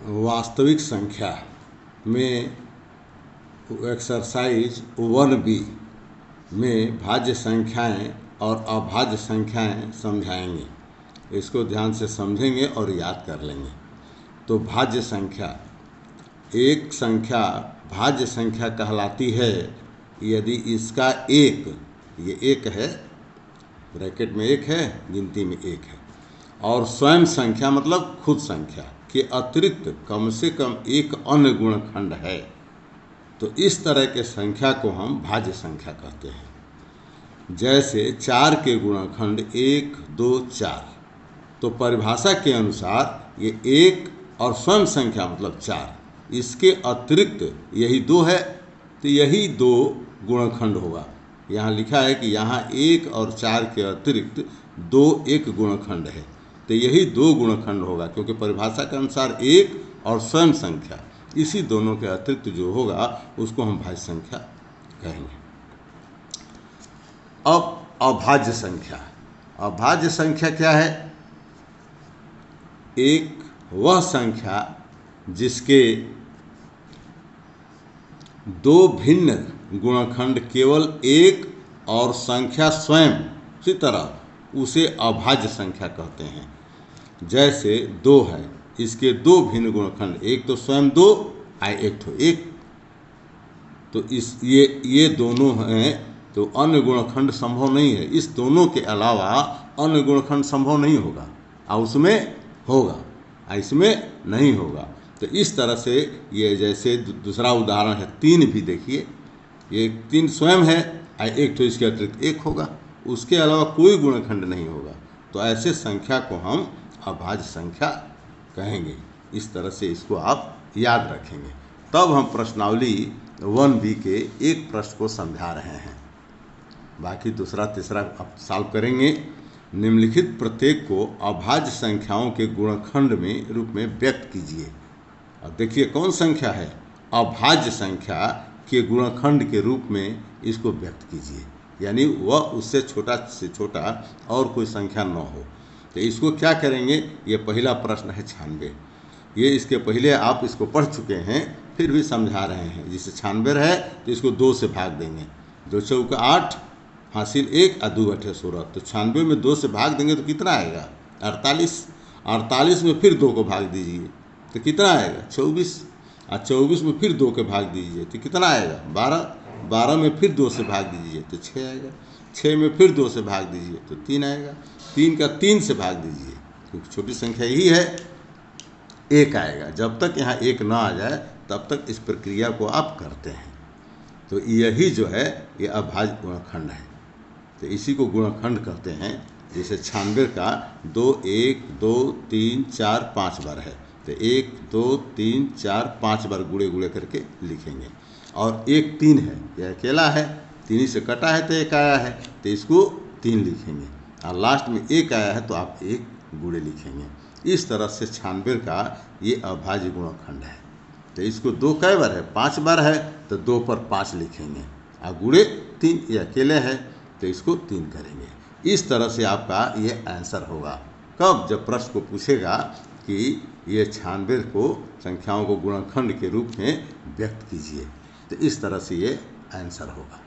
वास्तविक संख्या में एक्सरसाइज 1B में भाज्य संख्याएं और अभाज्य संख्याएं समझाएंगे। इसको ध्यान से समझेंगे और याद कर लेंगे। तो भाज्य संख्या, एक संख्या भाज्य संख्या कहलाती है यदि इसका एक, ये एक है, ब्रैकेट में एक है, गिनती में एक है, और स्वयं संख्या मतलब खुद संख्या के अतिरिक्त कम से कम एक अन्य गुणनखंड है, तो इस तरह के संख्या को हम भाज्य संख्या कहते हैं। जैसे 4 के गुणनखंड 1, 2, 4, तो परिभाषा के अनुसार ये एक और स्वयं संख्या मतलब 4, इसके अतिरिक्त यही 2 है, तो यही 2 गुणनखंड होगा। यहाँ लिखा है कि यहाँ 1 और 4 के अतिरिक्त 2 एक गुणनखंड है, तो यही 2 गुणनखंड होगा, क्योंकि परिभाषा के अनुसार एक और स्वयं संख्या, इसी दोनों के अतिरिक्त जो होगा उसको हम भाज्य संख्या कहेंगे। अब अभाज्य संख्या, अभाज्य संख्या क्या है? एक वह संख्या जिसके 2 भिन्न गुणनखंड केवल एक और संख्या स्वयं उसी तरह, उसे अभाज्य संख्या कहते हैं। जैसे 2 है, इसके 2 भिन्न गुणनखंड, एक तो स्वयं 2 और एक तो 1, तो इस ये दोनों हैं, तो अन्य गुणनखंड संभव नहीं है। इस दोनों के अलावा अन्य गुणनखंड संभव नहीं होगा, और उसमें होगा, इसमें नहीं होगा। तो इस तरह से ये, जैसे दूसरा उदाहरण है 3 भी देखिए, ये 3 स्वयं है और एक तो इसके अतिरिक्त 1 होगा, उसके अलावा कोई गुणनखंड नहीं होगा, तो ऐसे संख्या को हम अभाज्य संख्या कहेंगे। इस तरह से इसको आप याद रखेंगे। तब हम प्रश्नावली 1B के एक प्रश्न को समझा रहे हैं, बाकी दूसरा तीसरा अब सॉल्व करेंगे। निम्नलिखित प्रत्येक को अभाज्य संख्याओं के गुणनखंड में रूप में व्यक्त कीजिए। अब देखिए कौन संख्या है, अभाज्य संख्या के गुणनखंड के रूप में इसको व्यक्त कीजिए, यानी वह उससे छोटा से छोटा और कोई संख्या न हो। तो इसको क्या करेंगे, ये पहला प्रश्न है 96, ये इसके पहले आप इसको पढ़ चुके हैं, फिर भी समझा रहे हैं। जैसे 96 है तो इसको 2 से भाग देंगे, 2 चौका 8, हासिल 1 और 2 अठे 16, तो 96 में 2 से भाग देंगे तो कितना आएगा 48, 48 में फिर 2 को भाग दीजिए तो कितना आएगा 24, और 24 में फिर 2 के भाग दीजिए तो कितना आएगा 12, 12 में फिर 2 से भाग दीजिए तो 6 आएगा, 6 में फिर 2 से भाग दीजिए तो 3 आएगा, 3 का 3 से भाग दीजिए, क्योंकि छोटी संख्या यही है, 1 आएगा। जब तक यहाँ 1 ना आ जाए तब तक इस प्रक्रिया को आप करते हैं। तो यही जो है ये अभाज्य गुणनखंड है, तो इसी को गुणनखंड कहते हैं। जैसे 96 का 2, 1, 2, 3, 4, 5 बार है, तो 1, 2, 3, 4, 5 बार गुणे गुणे करके लिखेंगे। और 1 3 है, यह अकेला है, 3 से कटा है तो 1 आया है, तो इसको 3 लिखेंगे, और लास्ट में 1 आया है तो आप 1 गुणे लिखेंगे। इस तरह से 96 का ये अभाज्य गुणनखंड है। तो इसको 2 कै बार है, 5 बार है, तो 2 पर 5 लिखेंगे, और गुणे 3, ये अकेले है तो इसको 3 करेंगे। इस तरह से आपका ये आंसर होगा। कब? जब प्रश्न को पूछेगा कि ये 96 को संख्याओं को गुणनखंड के रूप में व्यक्त कीजिए, तो इस तरह से ये आंसर होगा।